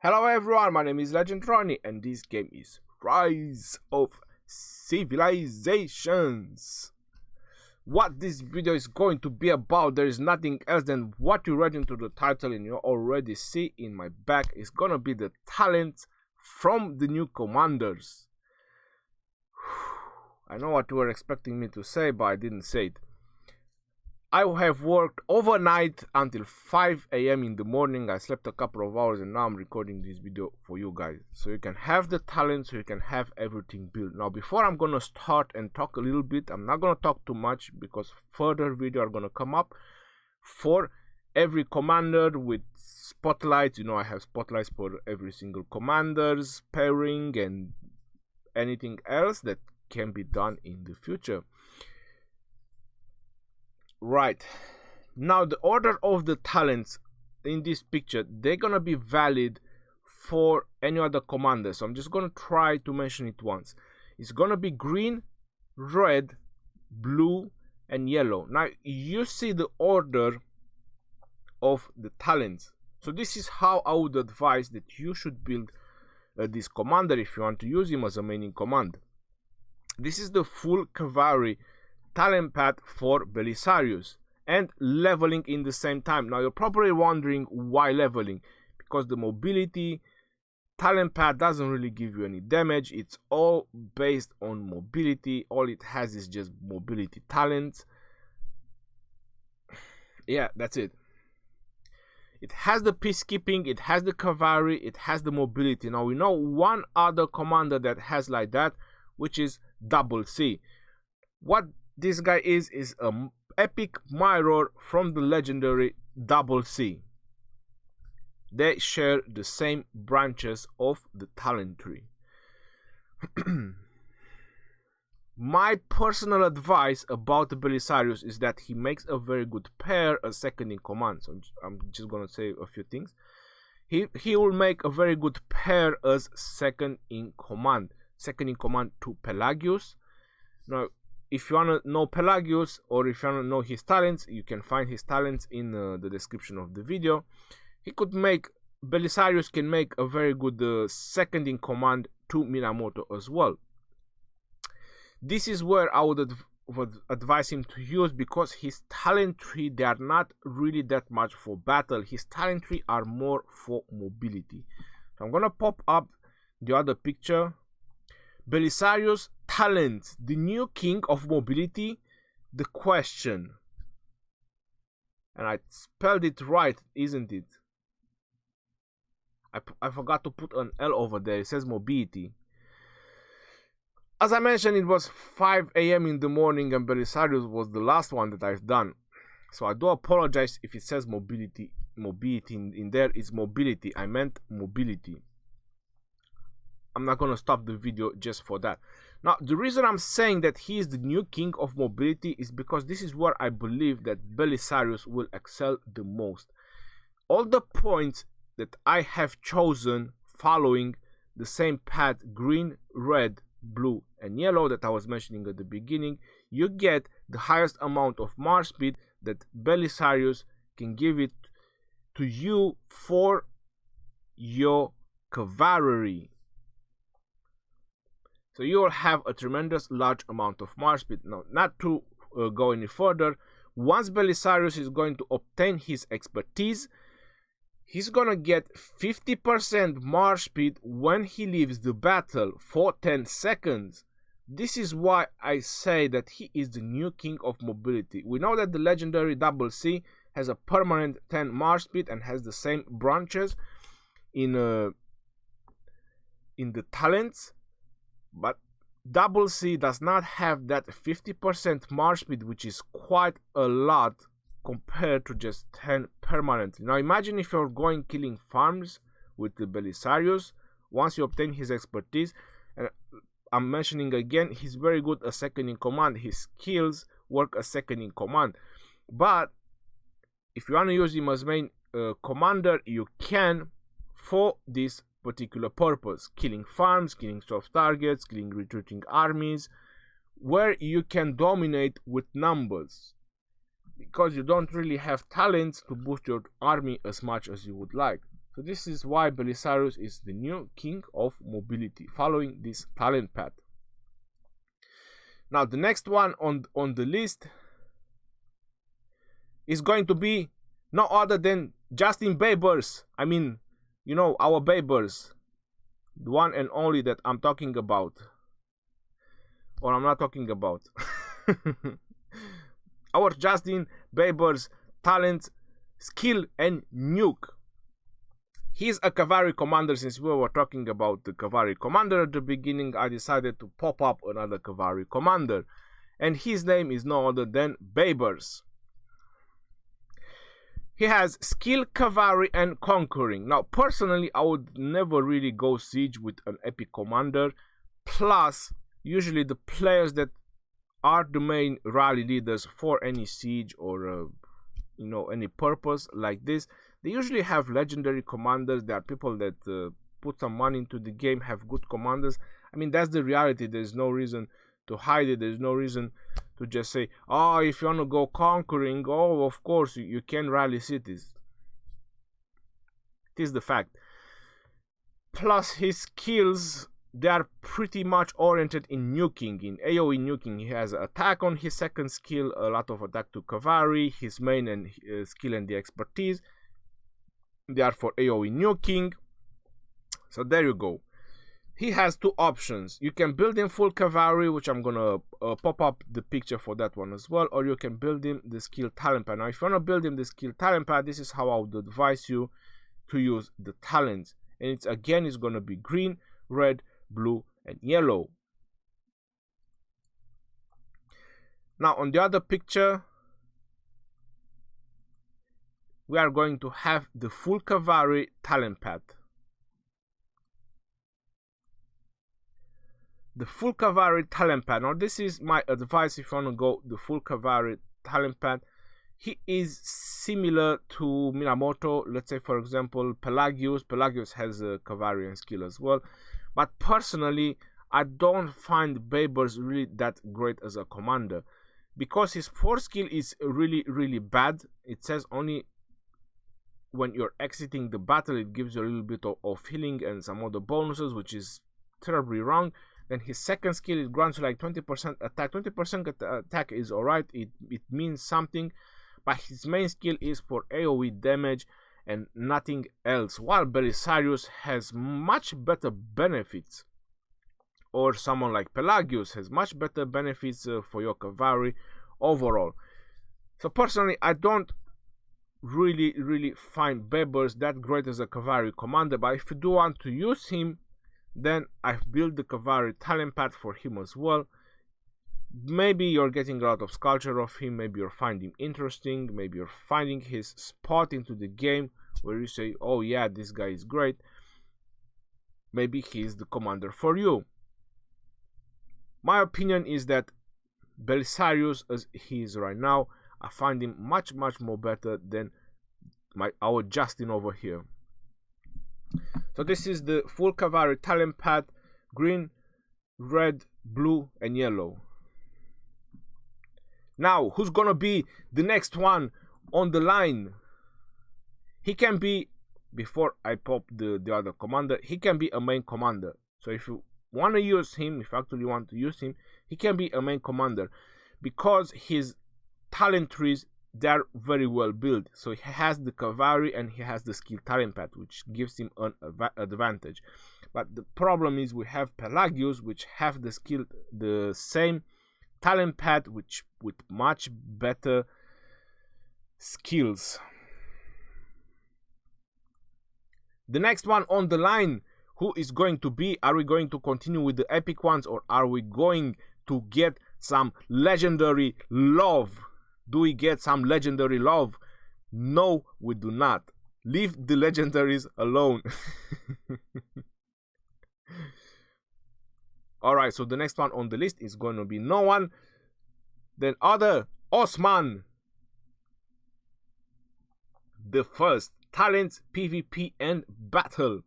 Hello everyone, my name is Legend Ronnie and this game is Rise of Civilizations. What this video is going to be about, there is nothing else than what you read into the title and you already see in my back. Is gonna be the talents from the new commanders. I know what you were expecting me to say, but I didn't say it. I have worked overnight until 5 a.m. in the morning. I slept a couple of hours and now I'm recording this video for you guys. So you can have the talent, so you can have everything built. Now before I'm gonna start and talk a little bit, I'm not gonna talk too much because further videos are gonna come up for every commander with spotlights. You know, I have spotlights for every single commander's pairing and anything else that can be done in the future. Right, now the order of the talents in this picture, they're gonna be valid for any other commander, so I'm just gonna try to mention it once. It's gonna be green, red, blue and yellow. Now you see the order of the talents, so this is how I would advise that you should build this commander if you want to use him as a main in command. This is the full cavalry talent path for Belisarius and leveling in the same time. Now you're probably wondering why leveling, because the mobility talent path doesn't really give you any damage. It's all based on mobility. All it has is just mobility talents. Yeah, that's it. It has the peacekeeping, it has the cavalry, it has the mobility. Now we know one other commander that has like that, which is Double C. What this guy is an epic mirror from the legendary Double C. They share the same branches of the talent tree. My personal advice about Belisarius is that he makes a very good pair as second in command. So I'm just gonna say a few things. He will make a very good pair as second in command. Second in command to Pelagius. Now, if you want to know Pelagius or if you want to know his talents, you can find his talents in the description of the video. Belisarius can make a very good second in command to Minamoto as well. This is where I would advise him to use, because his talent tree, they are not really that much for battle. His talent tree are more for mobility. So I'm gonna pop up the other picture. Belisarius talent, the new king of mobility, the question. And I spelled it right, isn't it? I forgot to put an L over there. It says mobility. As I mentioned, it was 5 a.m. in the morning and Belisarius was the last one that I've done. So I do apologize if it says mobility. Mobility in there is mobility. I meant mobility. I'm not gonna stop the video just for that. Now, the reason I'm saying that he is the new king of mobility is because this is where I believe that Belisarius will excel the most. All the points that I have chosen following the same path, green, red, blue and yellow, that I was mentioning at the beginning, you get the highest amount of march speed that Belisarius can give it to you for your cavalry. So you will have a tremendous large amount of march speed. Now, not to go any further, once Belisarius is going to obtain his expertise, he's gonna get 50% march speed when he leaves the battle for 10 seconds. This is why I say that he is the new king of mobility. We know that the legendary Double C has a permanent 10 march speed and has the same branches in the talents. But Double C does not have that 50% march speed, which is quite a lot compared to just 10 permanently. Now imagine if you're going killing farms with the Belisarius. Once you obtain his expertise, and I'm mentioning again, he's very good as second in command. His skills work as second in command. But if you want to use him as main commander, you can for this particular purpose: killing farms, killing soft targets, killing retreating armies, where you can dominate with numbers, because you don't really have talents to boost your army as much as you would like. So this is why Belisarius is the new king of mobility, following this talent path. Now the next one on the list is going to be no other than Justin Baibars. I mean, you know, our Baibars, the one and only that I'm talking about, or I'm not talking about. Our Justin Baibars, talent, skill, and nuke. He's a cavalry commander. Since we were talking about the cavalry commander at the beginning, I decided to pop up another cavalry commander, and his name is no other than Baibars. He has skill, cavalry, and conquering. Now, personally, I would never really go siege with an epic commander. Plus, usually the players that are the main rally leaders for any siege or any purpose like this, they usually have legendary commanders. There are people that put some money into the game, have good commanders. I mean, that's the reality. There's no reason to hide it. There's no reason to just say, oh, if you want to go conquering, oh, of course you can rally cities. It is the fact. Plus, his skills, they are pretty much oriented in nuking, in AoE nuking. He has attack on his second skill, a lot of attack to cavalry, his main and skill and the expertise. They are for AoE nuking. So there you go. He has two options. You can build him full cavalry, which I'm gonna pop up the picture for that one as well, or you can build him the skill talent pad. Now, if you wanna build him the skill talent pad, this is how I would advise you to use the talents. And it's gonna be green, red, blue, and yellow. Now, on the other picture, we are going to have the full cavalry talent pad. The full cavalry talent pad. Now, this is my advice if you want to go the full cavalry talent pad. He is similar to Minamoto. Let's say, for example, Pelagius. Pelagius has a cavalry skill as well. But personally, I don't find Baibars really that great as a commander, because his force skill is really, really bad. It says only when you're exiting the battle, it gives you a little bit of healing and some other bonuses, which is terribly wrong. Then his second skill, it grants you like 20% attack. 20% attack is alright, it means something, but his main skill is for AoE damage and nothing else. While Belisarius has much better benefits, or someone like Pelagius has much better benefits for your cavalry overall. So personally, I don't really find Baibars that great as a cavalry commander, but if you do want to use him, then I've built the cavalry talent pad for him as well. Maybe you're getting a lot of sculpture of him, maybe you're finding him interesting, maybe you're finding his spot into the game where you say, oh yeah, this guy is great. Maybe he's the commander for you. My opinion is that Belisarius, as he is right now, I find him much more better than our Justin over here. So this is the full cavalry talent pad, green, red, blue, and yellow. Now, who's gonna be the next one on the line? He can be, before I pop the other commander, he can be a main commander. So if you want to use him, if you actually want to use him, he can be a main commander, because his talent trees, they are very well built. So he has the cavalry and he has the skill talent pad, which gives him an advantage. But the problem is we have Pelagius, which have the same talent pad, which with much better skills. The next one on the line, who is going to be? Are we going to continue with the epic ones, or are we going to get some legendary love? Do we get some legendary love? No, we do not. Leave the legendaries alone. Alright, so the next one on the list is going to be no one than other Osman the First. Talents, PvP, and battle.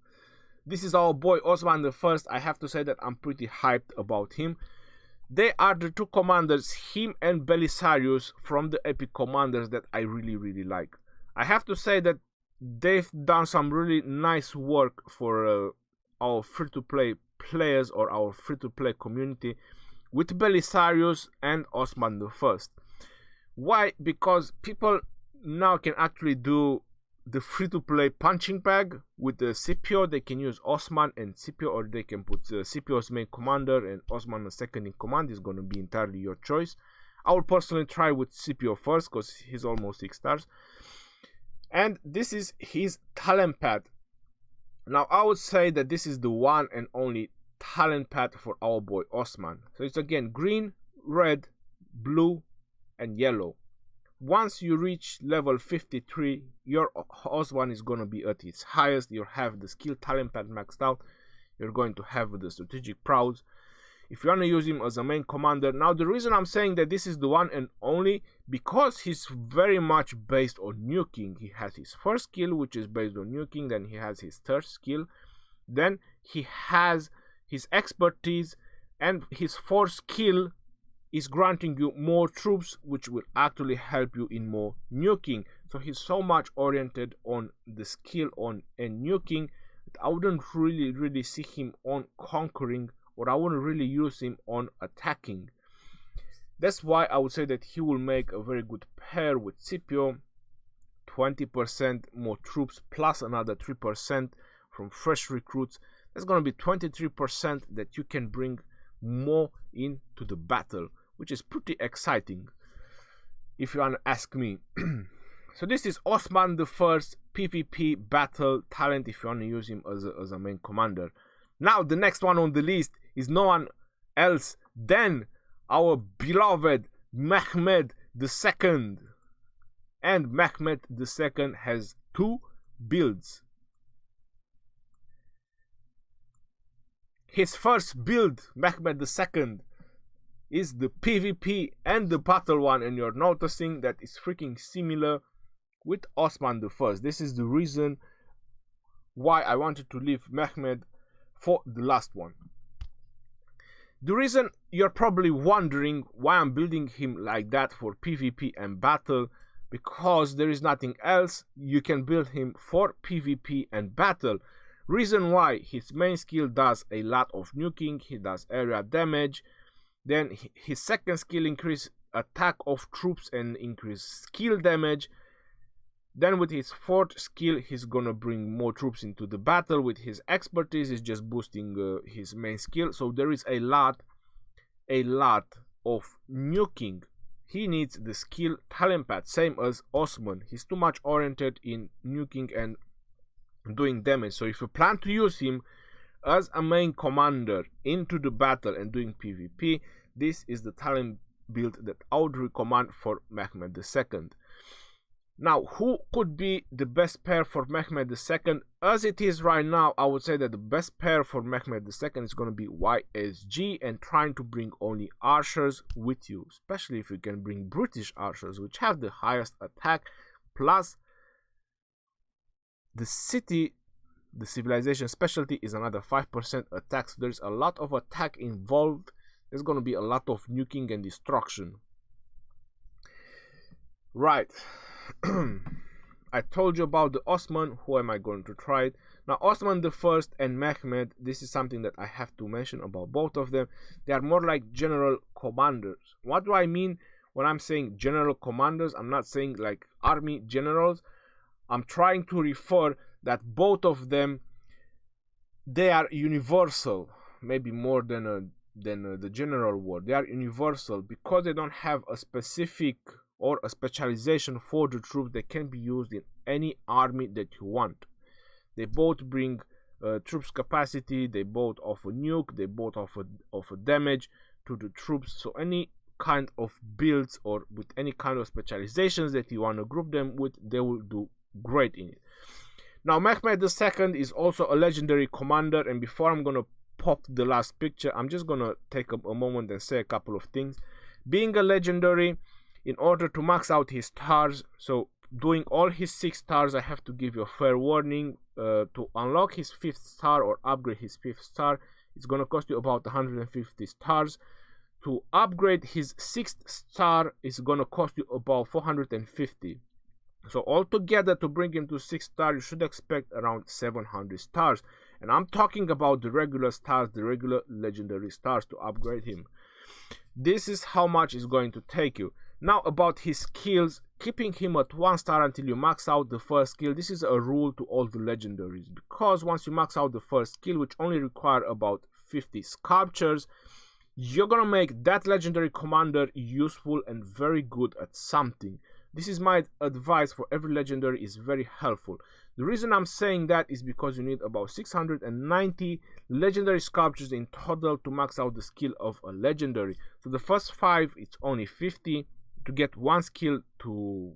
This is our boy Osman the First. I have to say that I'm pretty hyped about him. They are the two commanders, him and Belisarius, from the epic commanders that I really like. I have to say that they've done some really nice work for our free-to-play players or our free-to-play community with Belisarius and Osman I. Why? Because people now can actually do the free-to-play punching bag with the Scipio. They can use Osman and Scipio, or they can put Scipio's main commander and Osman II in command. Is going to be entirely your choice. I will personally try with Scipio first because he's almost 6 stars. And this is his talent pad. Now I would say that this is the one and only talent pad for our boy Osman. So it's again green, red, blue and yellow. Once you reach level 53, your Osman is going to be at its highest. You have the skill talent pad maxed out. You're going to have the strategic prowess. If you want to use him as a main commander, now the reason I'm saying that this is the one and only, because he's very much based on nuking. He has his first skill, which is based on nuking, then he has his third skill, then he has his expertise, and his fourth skill is granting you more troops, which will actually help you in more nuking. So he's so much oriented on the skill on and nuking that I wouldn't really see him on conquering, or I wouldn't really use him on attacking. That's why I would say that he will make a very good pair with Scipio. 20% more troops plus another 3% from fresh recruits. That's going to be 23% that you can bring more into the battle, which is pretty exciting if you want to ask me. So this is Osman I PvP battle talent if you want to use him as a main commander. Now the next one on the list is no one else than our beloved Mehmed II. And Mehmed II has 2 builds. His first build, Mehmed II, is the PvP and the battle one, and you're noticing that it's freaking similar with Osman I. This is the reason why I wanted to leave Mehmed for the last one. The reason you're probably wondering why I'm building him like that for PvP and battle, because there is nothing else. You can build him for PvP and battle. Reason why: his main skill does a lot of nuking, he does area damage, then his second skill increase attack of troops and increase skill damage. Then with his fourth skill, he's gonna bring more troops into the battle. With his expertise, is just boosting his main skill. So there is a lot of nuking. He needs the skill talent pad, same as Osman. He's too much oriented in nuking and doing damage. So if you plan to use him as a main commander into the battle and doing PvP, this is the talent build that I would recommend for Mehmed II. Now, who could be the best pair for Mehmed II? As it is right now, I would say that the best pair for Mehmed II is going to be YSG, and trying to bring only archers with you, especially if you can bring British archers, which have the highest attack, plus the city, the civilization specialty is another 5% attack. So there's a lot of attack involved. There's going to be a lot of nuking and destruction. Right. I told you about the Osman. Who am I going to try it? Now, Osman I and Mehmed, this is something that I have to mention about both of them. They are more like general commanders. What do I mean when I'm saying general commanders? I'm not saying like army generals. I'm trying to refer that both of them, they are universal, maybe more than the general word. They are universal because they don't have a specific or a specialization for the troops. They can be used in any army that you want. They both bring troops capacity, they both offer nuke, they both offer damage to the troops. So any kind of builds or with any kind of specializations that you want to group them with, they will do great in it. Now, Mehmed II is also a legendary commander, and before I'm gonna pop the last picture, I'm just gonna take a moment and say a couple of things. Being a legendary, in order to max out his stars, so doing all his 6 stars, I have to give you a fair warning. To unlock his 5th star or upgrade his 5th star, it's gonna cost you about 150 stars. To upgrade his 6th star, it's gonna cost you about 450. So altogether, to bring him to 6 stars, you should expect around 700 stars. And I'm talking about the regular stars, the regular legendary stars, to upgrade him. This is how much it's going to take you. Now about his skills, keeping him at 1 star until you max out the first skill. This is a rule to all the legendaries, because once you max out the first skill, which only require about 50 sculptures, you're gonna make that legendary commander useful and very good at something. This is my advice for every legendary, is very helpful. The reason I'm saying that is because you need about 690 legendary sculptures in total to max out the skill of a legendary. So the first 5, it's only 50 to get 1 skill to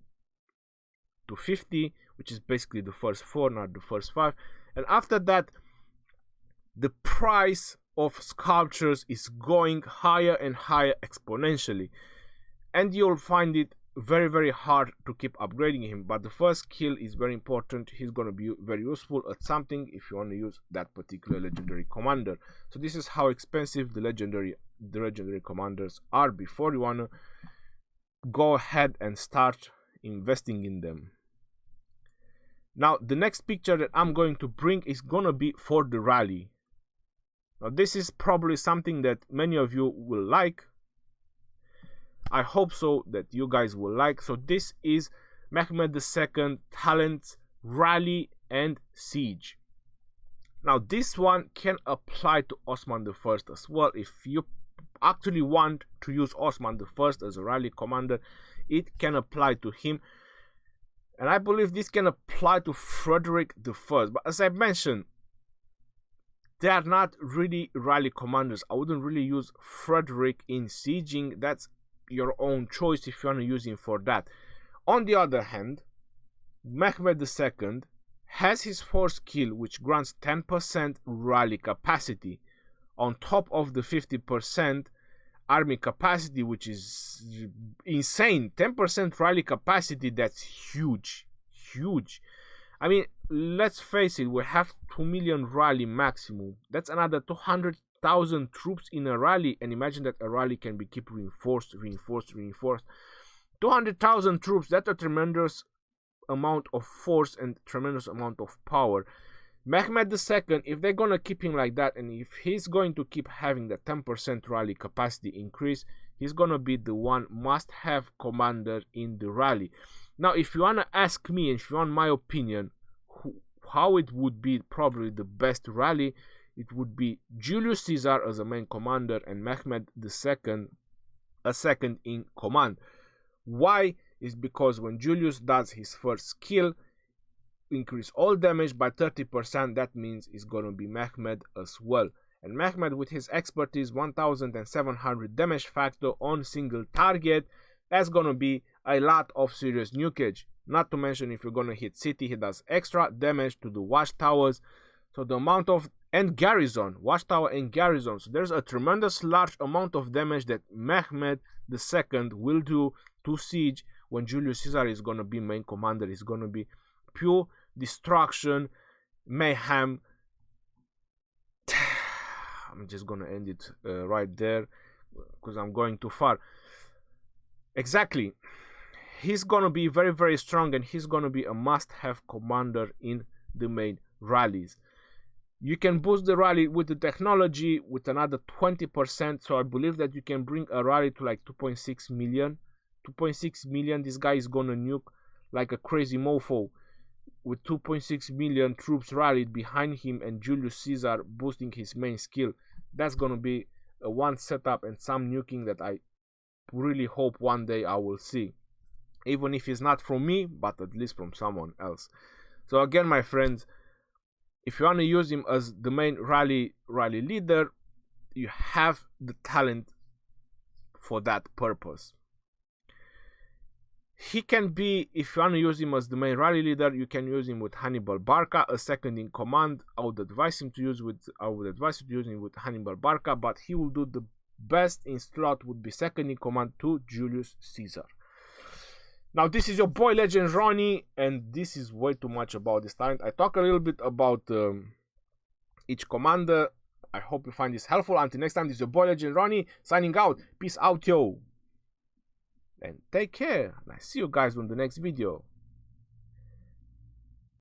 50, which is basically the first 4, not the first 5. And after that, the price of sculptures is going higher and higher exponentially, and you'll find it very, very hard to keep upgrading him. But the first skill is very important. He's going to be very useful at something if you want to use that particular legendary commander. So this is how expensive the legendary commanders are before you want to go ahead and start investing in them. Now the next picture that I'm going to bring is going to be for the rally. Now this is probably something that many of you will like. I hope so that you guys will like. So this is Mehmed II Talent, Rally and Siege. Now this one can apply to Osman I as well. If you actually want to use Osman I as a rally commander, it can apply to him. And I believe this can apply to Frederick I. But as I mentioned, they are not really rally commanders. I wouldn't really use Frederick in sieging. That's your own choice if you want to use him for that. On the other hand, Mehmed II has his 4th skill, which grants 10% rally capacity on top of the 50% army capacity, which is insane. 10% rally capacity, that's huge. I mean, let's face it, we have 2 million rally maximum. That's another 200,000 troops in a rally, and imagine that a rally can be keep reinforced. 200,000 troops, that's a tremendous amount of force and tremendous amount of power. Mehmed II, if they're gonna keep him like that, and if he's going to keep having the 10% rally capacity increase, he's gonna be the one must-have commander in the rally. Now, if you wanna ask me, and if you want my opinion, how it would be probably the best rally, it would be Julius Caesar as a main commander and Mehmed II a second in command. Why? Is because when Julius does his first skill, increase all damage by 30%, that means it's gonna be Mehmed as well. And Mehmed, with his expertise, 1700 damage factor on single target, that's gonna be a lot of serious nukage. Not to mention, if you're gonna hit city, he does extra damage to the watchtowers. So the amount of, and garrison, watchtower and garrison. So there's a tremendous large amount of damage that Mehmed II will do to siege when Julius Caesar is gonna be main commander. It's gonna be pure destruction, mayhem. I'm just gonna end it right there because I'm going too far. Exactly, he's gonna be very, very strong, and he's gonna be a must-have commander in the main rallies. You can boost the rally with the technology with another 20%, so I believe that you can bring a rally to like 2.6 million. 2.6 million, this guy is gonna nuke like a crazy mofo with 2.6 million troops rallied behind him and Julius Caesar boosting his main skill. That's gonna be a one setup and some nuking that I really hope one day I will see, even if it's not from me, but at least from someone else. So again, my friends, if you want to use him as the main rally leader, you have the talent for that purpose. He can be, if you want to use him as the main rally leader, you can use him with Hannibal Barca, a second in command. I would advise you to use him with Hannibal Barca, but he will do the best in slot would be second in command to Julius Caesar. Now, this is your boy Legend Ronnie, and this is way too much about this talent. I talk a little bit about each commander. I hope you find this helpful. Until next time, this is your boy Legend Ronnie signing out. Peace out, yo. And take care. And I see you guys on the next video.